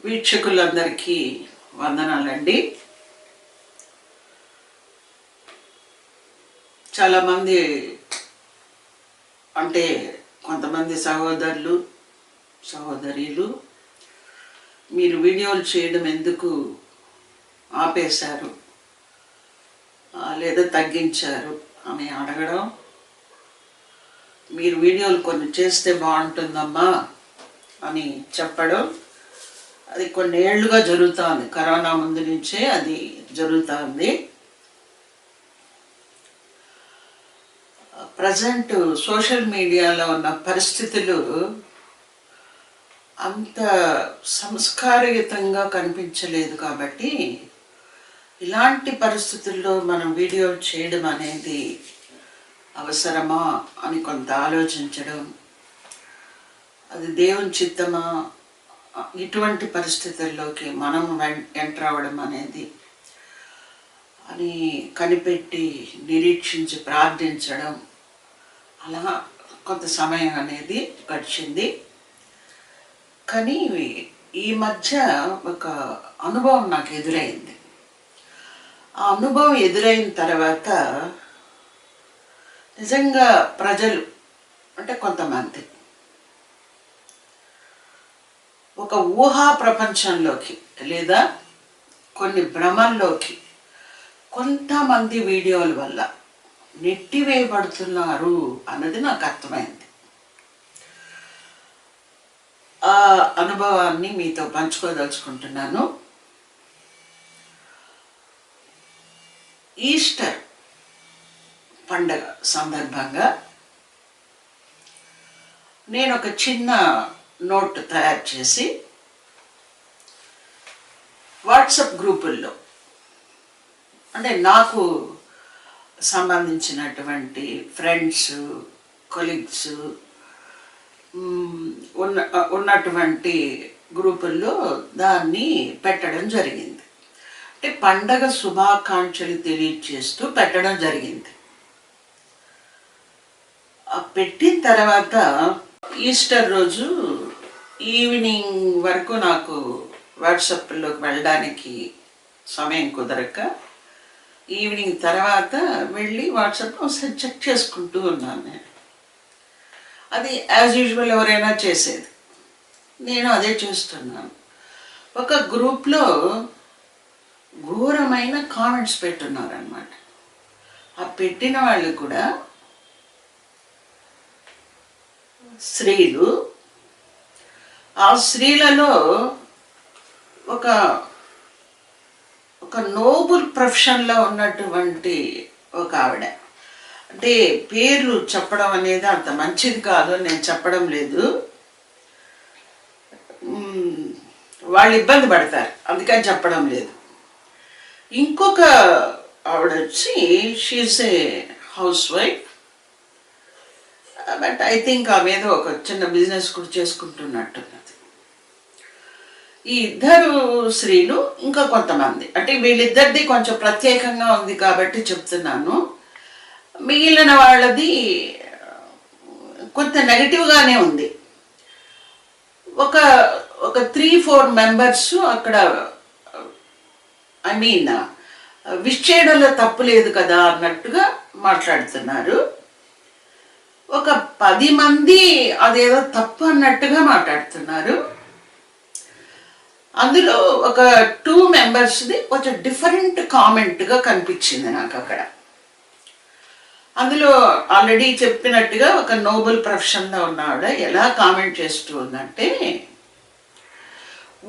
వీక్షకులందరికీ వందనాలండి. చాలామంది అంటే కొంతమంది సహోదరులు సహోదరీలు మీరు వీడియోలు చేయడం ఎందుకు ఆపేశారు లేదా తగ్గించారు అని అడగడం, మీరు వీడియోలు కొన్ని చేస్తే బాగుంటుందమ్మా అని చెప్పడం, అది కొన్ని ఏళ్లుగా జరుగుతుంది. కరోనా ముందు నుంచే అది జరుగుతుంది. ప్రజెంట్ సోషల్ మీడియాలో ఉన్న పరిస్థితులు అంత సంస్కారయుతంగా కనిపించలేదు కాబట్టి ఇలాంటి పరిస్థితుల్లో మనం వీడియోలు చేయడం అనేది అవసరమా అని కొంత ఆలోచించడం, అది దేవుని చిత్తమా, ఇటువంటి పరిస్థితుల్లోకి మనం ఎంటర్ అవ్వడం అనేది అని కనిపెట్టి నిరీక్షించి ప్రార్థించడం, అలా కొంత సమయం అనేది గడిచింది. కానీ ఈ మధ్య ఒక అనుభవం నాకు ఎదురైంది. ఆ అనుభవం ఎదురైన తర్వాత నిజంగా ప్రజలు అంటే కొంతమంది ఒక ఊహా ప్రపంచంలోకి లేదా కొన్ని భ్రమల్లోకి కొంతమంది వీడియోల వల్ల నెట్టివేయబడుతున్నారు అన్నది నాకు అర్థమైంది. ఆ అనుభవాన్ని మీతో పంచుకోదలుచుకుంటున్నాను. ఈస్టర్ పండగ సందర్భంగా నేను ఒక చిన్న నోట్ తయారు చేసి వాట్సాప్ గ్రూపుల్లో అంటే నాకు సంబంధించినటువంటి ఫ్రెండ్స్, కొలీగ్స్ ఉన్నటువంటి గ్రూపుల్లో దాన్ని పెట్టడం జరిగింది. అంటే పండగ శుభాకాంక్షలు తెలియజేస్తూ పెట్టడం జరిగింది. పెట్టిన తర్వాత ఈస్టర్ రోజు ఈవినింగ్ వరకు నాకు వాట్సాప్లోకి వెళ్ళడానికి సమయం కుదరక ఈవినింగ్ తర్వాత వెళ్ళి వాట్సాప్ ఒకసారి చెక్ చేసుకుంటూ ఉన్నాను. నేను అది యాజ్ యూజువల్ ఎవరైనా చేసేది, నేను అదే చేస్తున్నాను. ఒక గ్రూప్లో ఘోరమైన కామెంట్స్ పెట్టున్నారనమాట. ఆ పెట్టిన వాళ్ళు కూడా స్త్రీలు. ఆ స్త్రీలలో ఒక నోబుల్ ప్రొఫెషన్లో ఉన్నటువంటి ఒక ఆవిడ, అంటే పేర్లు చెప్పడం అనేది అంత మంచిది కాదు, నేను చెప్పడం లేదు, వాళ్ళు ఇబ్బంది పడతారు అందుకని చెప్పడం లేదు. ఇంకొక ఆవిడ వచ్చి she is a housewife, but I think ఆమె ఏదో ఒక చిన్న బిజినెస్ కూడా చేసుకుంటున్నట్టున్నది. ఈ ఇద్దరు స్త్రీలు ఇంకా కొంతమంది, అంటే వీళ్ళిద్దరిది కొంచెం ప్రత్యేకంగా ఉంది కాబట్టి చెప్తున్నాను. మిగిలిన వాళ్ళది కొంత నెగటివ్గానే ఉంది. ఒక 3-4 మెంబర్స్ అక్కడ ఐ మీన్ విష్ చేయడంలో తప్పు లేదు కదా అన్నట్టుగా మాట్లాడుతున్నారు. ఒక 10 మంది అదేదో తప్పు అన్నట్టుగా మాట్లాడుతున్నారు. అందులో ఒక 2 మెంబర్స్ది కొంచెం డిఫరెంట్ కామెంట్గా కనిపించింది నాకు అక్కడ. అందులో ఆల్రెడీ చెప్పినట్టుగా ఒక నోబెల్ ప్రొఫెషన్లో ఉన్నావిడ ఎలా కామెంట్ చేస్తూ ఉందంటే,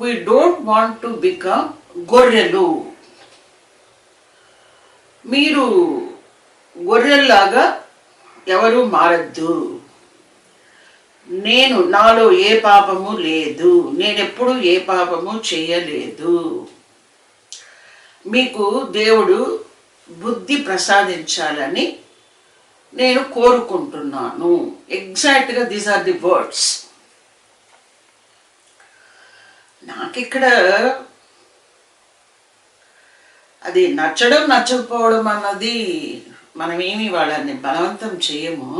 we don't want to become గొర్రెలు, మీరు గొర్రెల్లాగా ఎవరు మారద్దు, నాలో ఏ పాపము లేదు, నేనెప్పుడు ఏ పాపము చేయలేదు, మీకు దేవుడు బుద్ధి ప్రసాదించాలని నేను కోరుకుంటున్నాను. ఎగ్జాక్ట్గా దీస్ ఆర్ ది వర్డ్స్. నాకిక్కడ అది నచ్చడం నచ్చకపోవడం అన్నది మనమేమి వాళ్ళని బలవంతం చేయము.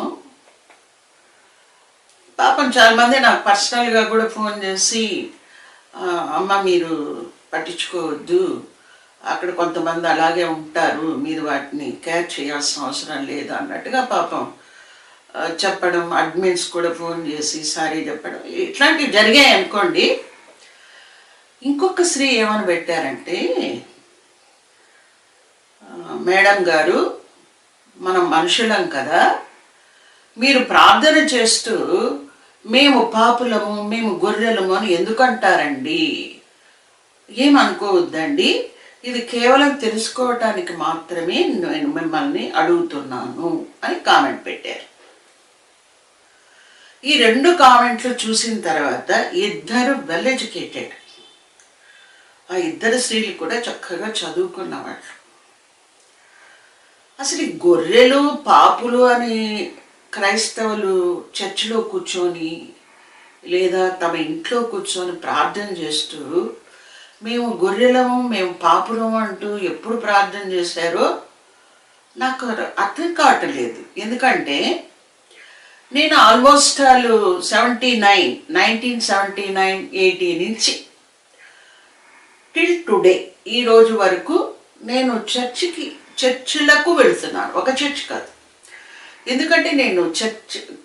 పాపం చాలామంది నాకు పర్సనల్గా కూడా ఫోన్ చేసి అమ్మ మీరు పట్టించుకోవద్దు, అక్కడ కొంతమంది అలాగే ఉంటారు, మీరు వాటిని కేర్ చేయాల్సిన అవసరం లేదు అన్నట్టుగా పాపం చెప్పడం, అడ్మిన్స్ కూడా ఫోన్ చేసి సారీ చెప్పడం, ఇట్లాంటివి జరిగాయి అనుకోండి. ఇంకొక స్త్రీ ఏమని పెట్టారంటే, మేడం గారు మనం మనుషులం కదా, మీరు ప్రార్థన చేస్తూ మేము పాపులము, మేము గొర్రెలము అని ఎందుకంటారండి, ఏమనుకోవద్దండి, ఇది కేవలం తెలుసుకోవటానికి మాత్రమే నేను మిమ్మల్ని అడుగుతున్నాను అని కామెంట్ పెట్టారు. ఈ 2 కామెంట్లు చూసిన తర్వాత ఇద్దరు వెల్ ఎడ్యుకేటెడ్, ఆ ఇద్దరు స్త్రీలు కూడా చక్కగా చదువుకున్నవాళ్ళు. అసలు ఈ గొర్రెలు పాపులు అని క్రైస్తవులు చర్చిలో కూర్చొని లేదా తమ ఇంట్లో కూర్చొని ప్రార్థన చేస్తూ మేము గొర్రెలము, మేము పాపులము అంటూ ఎప్పుడు ప్రార్థన చేశారో నాకు అర్థం కావట్లేదు. ఎందుకంటే నేను ఆల్మోస్ట్ 1979 నుంచి టిల్ టుడే ఈ రోజు వరకు నేను చర్చిలకు వెళుతున్నాను. ఒక చర్చ్ కాదు. ఎందుకంటే నేను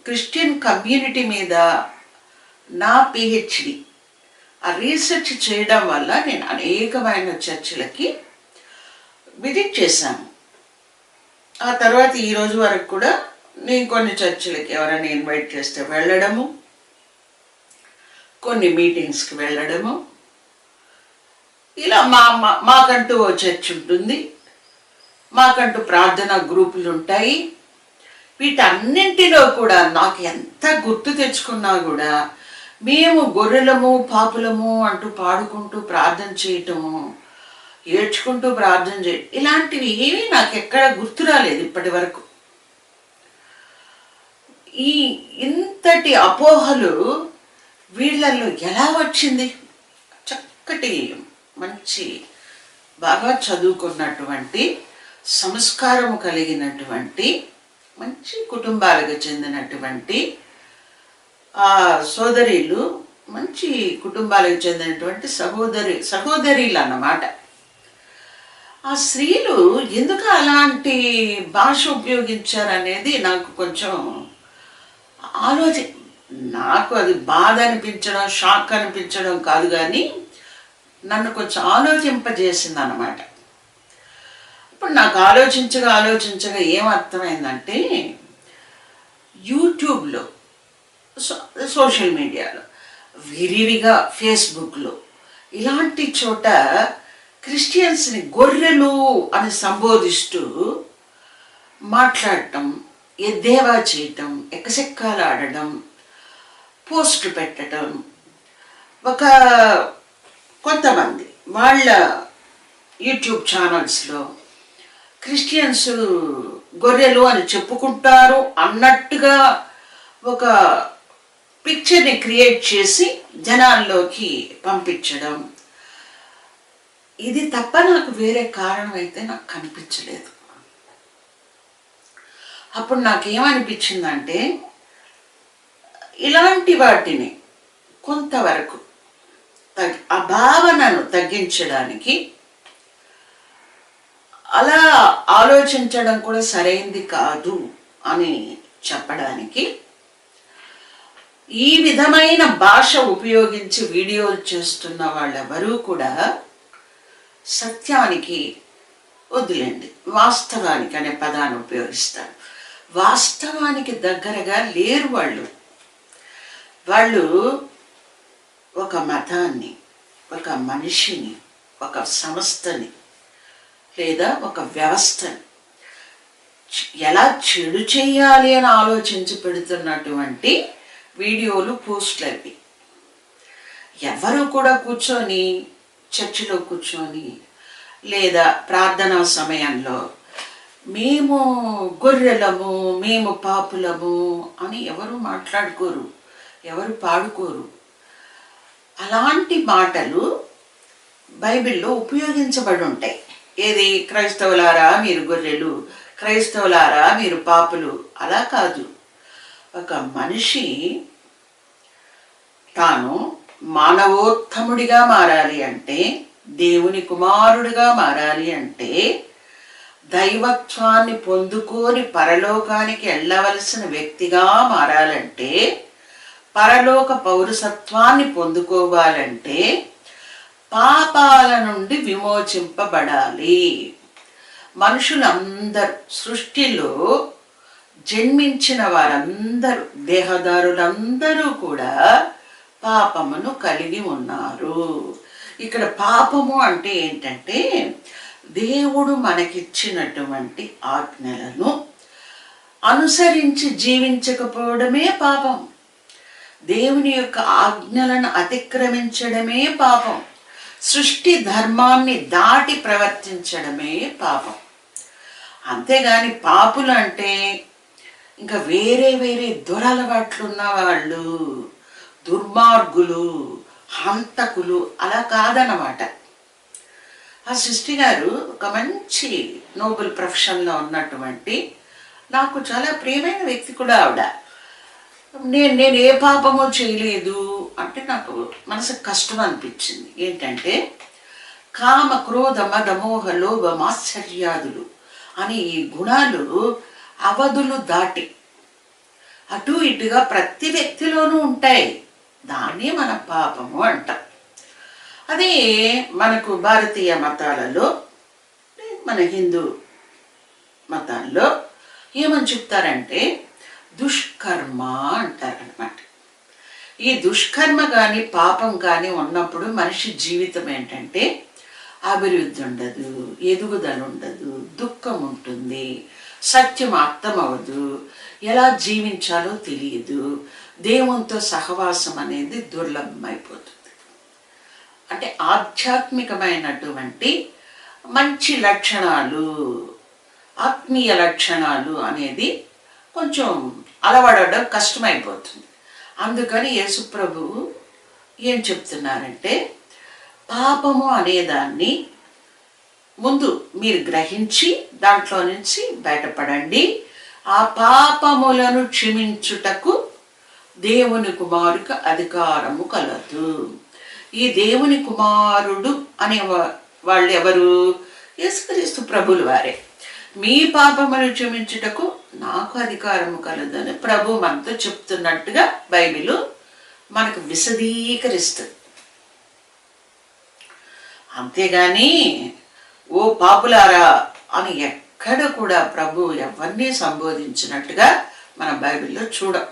క్రిస్టియన్ కమ్యూనిటీ మీద నా పిహెచ్డి ఆ రీసెర్చ్ చేయడం వల్ల నేను అనేకమైన చర్చిలకి విజిట్ చేశాను. ఆ తర్వాత ఈ రోజు వరకు కూడా నేను కొన్ని చర్చిలకి ఎవరైనా ఇన్వైట్ చేస్తే వెళ్ళడము, కొన్ని మీటింగ్స్కి వెళ్ళడము, ఇలా మాకంటూ ఓ చర్చ్ ఉంటుంది, మాకంటూ ప్రార్థనా గ్రూపులు ఉంటాయి. వీటన్నింటిలో కూడా నాకు ఎంత గుర్తు తెచ్చుకున్నా కూడా మేము గొర్రెలము పాపులము అంటూ పాడుకుంటూ ప్రార్థన చేయటము, ఏడ్చుకుంటూ ప్రార్థన చేయటం, ఇలాంటివి ఏమీ నాకు ఎక్కడ గుర్తు రాలేదు ఇప్పటి వరకు. ఇంతటి అపోహలు వీళ్ళల్లో ఎలా వచ్చింది? చక్కటి మంచి బాగా చదువుకున్నటువంటి సంస్కారం కలిగినటువంటి మంచి కుటుంబాలకు చెందినటువంటి ఆ సోదరీలు, మంచి కుటుంబాలకు చెందినటువంటి సహోదరీలు అన్నమాట. ఆ స్త్రీలు ఎందుకు అలాంటి భాష ఉపయోగించారనేది నాకు కొంచెం నాకు అది బాధ అనిపించడం, షాక్ అనిపించడం కాదు, కానీ నన్ను కొంచెం ఆలోచింపజేసింది అన్నమాట. ఇప్పుడు నాకు ఆలోచించగా ఏమర్థమైందంటే, యూట్యూబ్లో, సోషల్ మీడియాలో, విరివిగా ఫేస్బుక్లో ఇలాంటి చోట క్రిస్టియన్స్ని గొర్రెలు అని సంబోధిస్తూ మాట్లాడటం, ఎద్దేవా చేయటం, ఎక్కసెక్కాలాడడం, పోస్టులు పెట్టడం, కొంతమంది వాళ్ళ యూట్యూబ్ ఛానల్స్లో క్రిస్టియన్స్ గొర్రెలు అని చెప్పుకుంటారు అన్నట్టుగా ఒక పిక్చర్ని క్రియేట్ చేసి జనాల్లోకి పంపించడం, ఇది తప్ప నాకు వేరే కారణం అయితే నాకు కనిపించలేదు. అప్పుడు నాకేమనిపించిందంటే, ఇలాంటి వాటిని కొంతవరకు ఆ భావనను తగ్గించడానికి, అలా ఆలోచించడం కూడా సరైంది కాదు అని చెప్పడానికి ఈ విధమైన భాష ఉపయోగించి వీడియోలు చేస్తున్న వాళ్ళెవరూ కూడా సత్యానికి వదిలేండి, వాస్తవానికి అనే పదాన్ని ఉపయోగిస్తారు. వాస్తవానికి దగ్గరగా లేరు వాళ్ళు ఒక మతాన్ని, ఒక మనిషిని, ఒక సంస్థని లేదా ఒక వ్యవస్థని ఎలా చెడు చేయాలి అని ఆలోచించి పెడుతున్నటువంటి వీడియోలు, పోస్టులు అవి. ఎవరు కూడా కూర్చొని చర్చిలో కూర్చొని లేదా ప్రార్థనా సమయంలో మేము గొర్రెలము, మేము పాపులము అని ఎవరు మాట్లాడుకోరు, ఎవరు పాడుకోరు. అలాంటి మాటలు బైబిల్లో ఉపయోగించబడి ఉంటాయి. ఏది? క్రైస్తవులారా మీరు గొర్రెలు, క్రైస్తవులారా మీరు పాపులు. అలా కాదు. ఒక మనిషి తాను మానవోత్తముడిగా మారాలి అంటే, దేవుని కుమారుడిగా మారాలి అంటే, దైవత్వాన్ని పొందుకొని పరలోకానికి వెళ్ళవలసిన వ్యక్తిగా మారాలంటే, పరలోక పౌరసత్వాన్ని పొందుకోవాలంటే పాపాల నుండి విమోచింపబడాలి. మనుషులందరూ, సృష్టిలో జన్మించిన వారందరూ, దేహదారులందరూ కూడా పాపమును కలిగి ఉన్నారు. ఇక్కడ పాపము అంటే ఏంటంటే, దేవుడు మనకిచ్చినటువంటి ఆజ్ఞలను అనుసరించి జీవించకపోవడమే పాపం. దేవుని యొక్క ఆజ్ఞలను అతిక్రమించడమే పాపం. సృష్టి ధర్మాన్ని దాటి ప్రవర్తించడమే పాపం. అంతేగాని పాపులు అంటే ఇంకా వేరే వేరే దురలవాట్లున్న వాళ్ళు, దుర్మార్గులు, హంతకులు అలా కాదన్నమాట. ఆ సృష్టి గారు ఒక మంచి నోబెల్ ప్రొఫెషన్లో ఉన్నటువంటి, నాకు చాలా ప్రియమైన వ్యక్తి కూడా ఆవిడ. నేను ఏ పాపమో చేయలేదు అంటే నాకు మనసుకు కష్టం అనిపించింది. ఏంటంటే, కామ క్రోధ మద మోహ లోభ మాత్సర్యాదులు అని ఈ గుణాలు అవధులు దాటి అటు ఇటుగా ప్రతి వ్యక్తిలోనూ ఉంటాయి. దాన్ని మన పాపము అంటాం. అదే మనకు భారతీయ మతాలలో, మన హిందూ మతాల్లో ఏమని చెప్తారంటే దుష్కర్మ అంటారనమాట. ఈ దుష్కర్మ కానీ పాపం కానీ ఉన్నప్పుడు మనిషి జీవితం ఏంటంటే అభివృద్ధి ఉండదు, ఎదుగుదల ఉండదు, దుఃఖం ఉంటుంది, సత్యం అర్థం అవ్వదు, ఎలా జీవించాలో తెలియదు, దేవునితో సహవాసం అనేది దుర్లభమైపోతుంది. అంటే ఆధ్యాత్మికమైనటువంటి మంచి లక్షణాలు, ఆత్మీయ లక్షణాలు అనేది కొంచెం అలవడడం కష్టమైపోతుంది. అందుకని యేసుప్రభువు ఏం చెప్తున్నారంటే, పాపము అనేదాన్ని ముందు మీరు గ్రహించి దాంట్లో నుంచి బయటపడండి. ఆ పాపములను క్షమించుటకు దేవుని కుమారుడికి అధికారము కలదు. ఈ దేవుని కుమారుడు అనే వాళ్ళు ఎవరు? యేసుక్రీస్తు ప్రభులు వారే. మీ పాపమును క్షమించుటకు నాకు అధికారము కలదని ప్రభు మనతో చెప్తున్నట్టుగా బైబిల్ మనకు విశదీకరిస్తుంది. అంతేగాని ఓ పాపులారా అని ఎక్కడ కూడా ప్రభు ఎవరిని సంబోధించినట్టుగా మన బైబిల్లో చూడం.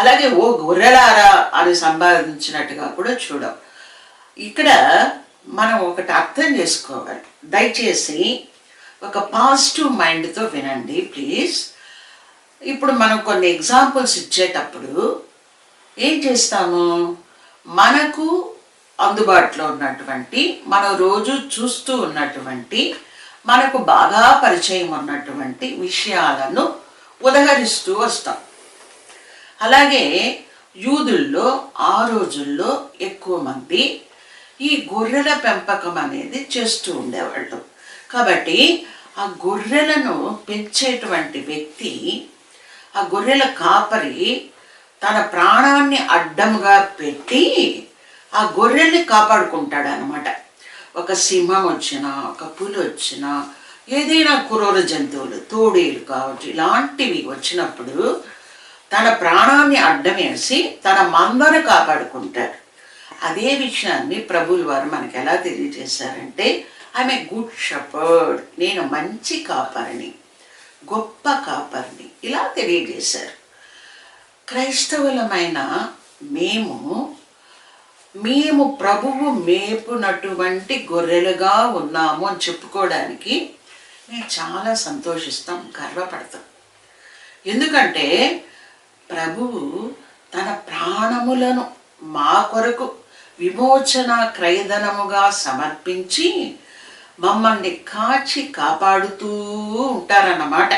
అలాగే ఓ గొర్రెలారా అని సంబోధించినట్టుగా కూడా చూడం. ఇక్కడ మనం ఒకటి అర్థం చేసుకోవాలి. దయచేసి ఒక పాజిటివ్ మైండ్తో వినండి ప్లీజ్. ఇప్పుడు మనం కొన్ని ఎగ్జాంపుల్స్ ఇచ్చేటప్పుడు ఏం చేస్తాము, మనకు అందుబాటులో ఉన్నటువంటి, మనం రోజు చూస్తూ ఉన్నటువంటి, మనకు బాగా పరిచయం ఉన్నటువంటి విషయాలను ఉదహరిస్తూ వస్తాం. అలాగే యూదుల్లో ఆ రోజుల్లో ఎక్కువ మంది ఈ గొర్రెల పెంపకం అనేది చేస్తూ ఉండేవాళ్ళు. కాబట్టి ఆ గొర్రెలను పెంచేటువంటి వ్యక్తి, ఆ గొర్రెల కాపరి తన ప్రాణాన్ని అడ్డంగా పెట్టి ఆ గొర్రెల్ని కాపాడుకుంటాడు అనమాట. ఒక సింహం వచ్చినా, ఒక పులి వచ్చినా, ఏదైనా క్రూర జంతువులు, తోడేలు కావచ్చు, ఇలాంటివి వచ్చినప్పుడు తన ప్రాణాన్ని అడ్డమేసి తన మందను కాపాడుకుంటాడు. అదే విషయాన్ని ప్రభువుల వారు మనకు ఎలా తెలియజేశారంటే, ఆమె గుడ్ షెపర్డ్, నేను మంచి కాపరిని, గొప్ప కాపరిని, ఇలా తెలియజేశారు. క్రైస్తవులమైన మేము ప్రభువు మేపునటువంటి గొర్రెలుగా ఉన్నాము అని చెప్పుకోవడానికి మేము చాలా సంతోషిస్తాం, గర్వపడతాం. ఎందుకంటే ప్రభువు తన ప్రాణములను మా కొరకు విమోచన క్రయధనముగా సమర్పించి మమ్మల్ని కాచి కాపాడుతూ ఉంటారన్నమాట.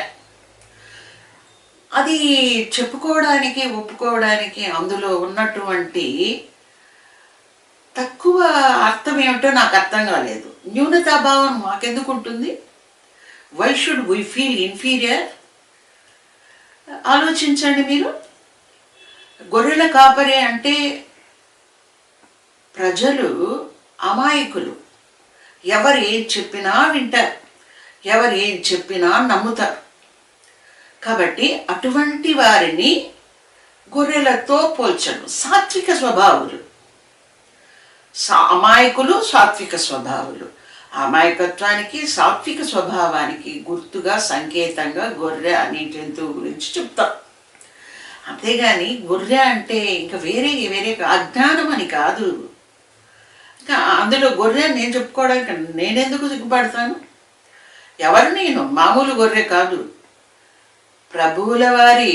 అది చెప్పుకోవడానికి, ఒప్పుకోవడానికి అందులో ఉన్నటువంటి తక్కువ అర్థం ఏమిటో నాకు అర్థం కాలేదు. న్యూనతాభావం మాకెందుకు ఉంటుంది? Why should we feel inferior? ఆలోచించండి మీరు. గొర్రెల కాపరి అంటే ప్రజలు అమాయకులు, ఎవరు ఏం చెప్పినా వింటారు, ఎవరు ఏం చెప్పినా నమ్ముతారు. కాబట్టి అటువంటి వారిని గొర్రెలతో పోల్చను. సాత్విక స్వభావులు, అమాయకులు సాత్విక స్వభావులు. అమాయకత్వానికి సాత్విక స్వభావానికి గుర్తుగా సంకేతంగా గొర్రె అనే జంతువు గురించి చెప్తాం. అంతేగాని గొర్రె అంటే ఇంకా వేరే వేరే అజ్ఞానం అని కాదు. ఇంకా అందులో గొర్రె నేను చెప్పుకోవడానికి నేనెందుకు సిగ్గుపడతాను? ఎవరు నేను? మామూలు గొర్రె కాదు. ప్రభువుల వారి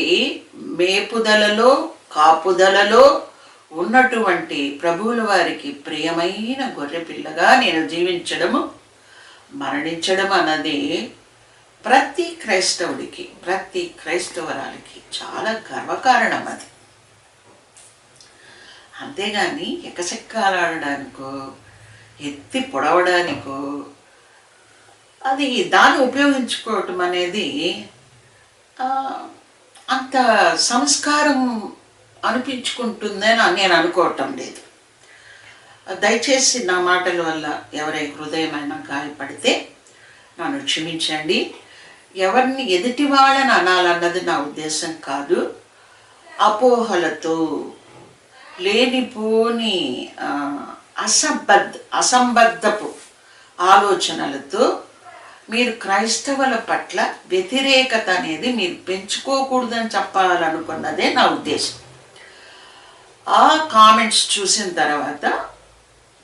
మేపుదలలో కాపుదలలో ఉన్నటువంటి ప్రభువుల వారికి ప్రియమైన గొర్రె పిల్లగా నేను జీవించడము మరణించడం అన్నది ప్రతి క్రైస్తవుడికి, ప్రతి క్రైస్తవరాలకి చాలా గర్వకారణం అది. అంతేగాని ఎకసెక్కాలాడడానికో ఎత్తి పొడవడానికో అది దాన్ని ఉపయోగించుకోవటం అనేది అంత సంస్కారం అనిపించుకుంటుందని నేను అనుకోవటం లేదు. దయచేసి నా మాటల వల్ల ఎవరి హృదయమైనా గాయపడితే నన్ను క్షమించండి. ఎవరిని ఎదుటి వాళ్ళని అనాలన్నది నా ఉద్దేశం కాదు. అపోహలతో లేనిపోని అసంబద్ధపు ఆలోచనలతో మీరు క్రైస్తవుల పట్ల వ్యతిరేకత అనేది మీరు పెంచుకోకూడదని చెప్పాలనుకున్నదే నా ఉద్దేశం. ఆ కామెంట్స్ చూసిన తర్వాత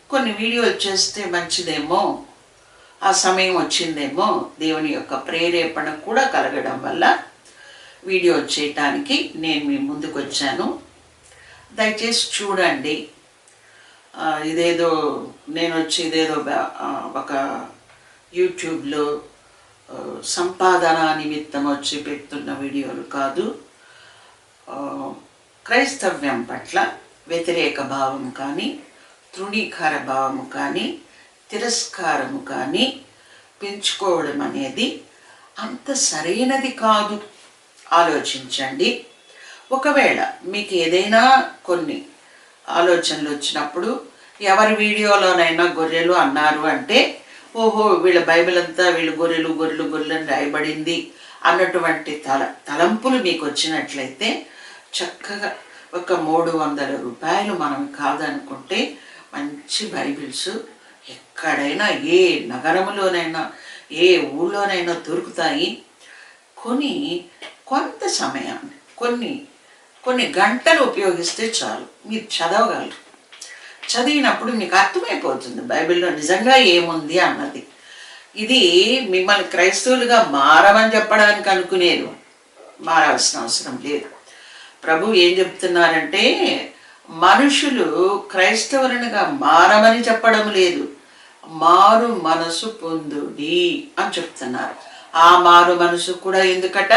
కొన్ని వీడియోలు చేస్తే మంచిదేమో, ఆ సమయం వచ్చిందేమో, దేవుని యొక్క ప్రేరేపణ కూడా కలగడం వల్ల వీడియో చేయటానికి నేను మీ ముందుకు వచ్చాను. దయచేసి చూడండి. ఇదేదో నేను వచ్చి ఇదేదో ఒక యూట్యూబ్లో సంపాదన నిమిత్తం వచ్చి పెడుతున్న వీడియోలు కాదు. క్రైస్తవ్యం పట్ల వ్యతిరేక భావం కానీ, తృణీకార భావము కానీ, తిరస్కారము కానీ పెంచుకోవడం అనేది అంత సరైనది కాదు. ఆలోచించండి. ఒకవేళ మీకు ఏదైనా కొన్ని ఆలోచనలు వచ్చినప్పుడు ఎవరి వీడియోలోనైనా గొర్రెలు అన్నారు అంటే, ఓహో వీళ్ళ బైబిల్ అంతా వీళ్ళు గొర్రెలు గొర్రెలు గొర్రెలు అని రాయబడింది అన్నటువంటి తలంపులు మీకు వచ్చినట్లయితే చక్కగా ఒక 300 రూపాయలు మనం కాదనుకుంటే మంచి బైబిల్స్ ఎక్కడైనా ఏ నగరంలోనైనా ఏ ఊళ్ళోనైనా దొరుకుతాయి. కొంత సమయాన్ని కొన్ని గంటలు ఉపయోగిస్తే చాలు, మీరు చదవగలరు. చదివినప్పుడు మీకు అర్థమైపోతుంది బైబిల్లో నిజంగా ఏముంది అన్నది. ఇది మిమ్మల్ని క్రైస్తవులుగా మారమని చెప్పడానికి అనుకునేది, మారాల్సిన అవసరం లేదు. ప్రభు ఏం చెప్తున్నారంటే, మనుషులు క్రైస్తవులనుగా మారమని చెప్పడం లేదు, మారు మనసు పొందుడి అని చెప్తున్నారు. ఆ మారు మనసు కూడా ఎందుకట?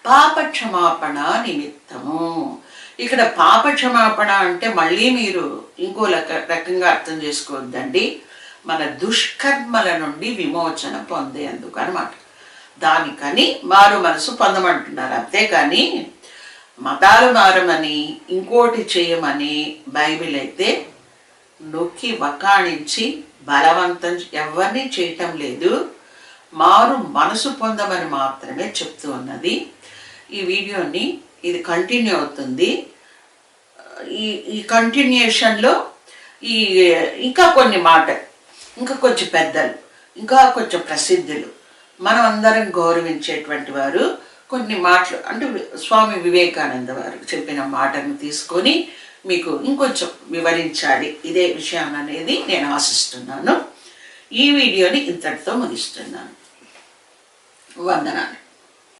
పాప క్షమాపణ నిమిత్తము. ఇక్కడ పాప క్షమాపణ అంటే మళ్ళీ మీరు ఇంకో రకంగా అర్థం చేసుకోవద్దండి. మన దుష్కర్మల నుండి విమోచన పొందేందుకు అనమాట. దానికని మారు మనసు పొందమంటున్నారు. అంతేకాని మతాలు మారమని ఇంకోటి చేయమని బైబిల్ అయితే నొక్కి వకాణించి బలవంతం ఎవరిని చేయటం లేదు. మారు మనసు పొందమని మాత్రమే చెప్తూ ఉన్నది. ఈ వీడియోని ఇది కంటిన్యూ అవుతుంది. ఈ కంటిన్యూషన్లో ఇంకా కొన్ని మాటలు, ఇంకా కొంచెం పెద్దలు, ఇంకా కొంచెం ప్రసిద్ధులు, మనం అందరం గౌరవించేటువంటి వారు కొన్ని మాటలు అంటే స్వామి వివేకానంద వారు చెప్పిన మాటను తీసుకొని మీకు ఇంకొంచెం వివరించాలి ఇదే విషయాన్ని అనేది నేను ఆశిస్తున్నాను. ఈ వీడియోని ఇంతటితో ముగిస్తున్నాను. వందనాలు.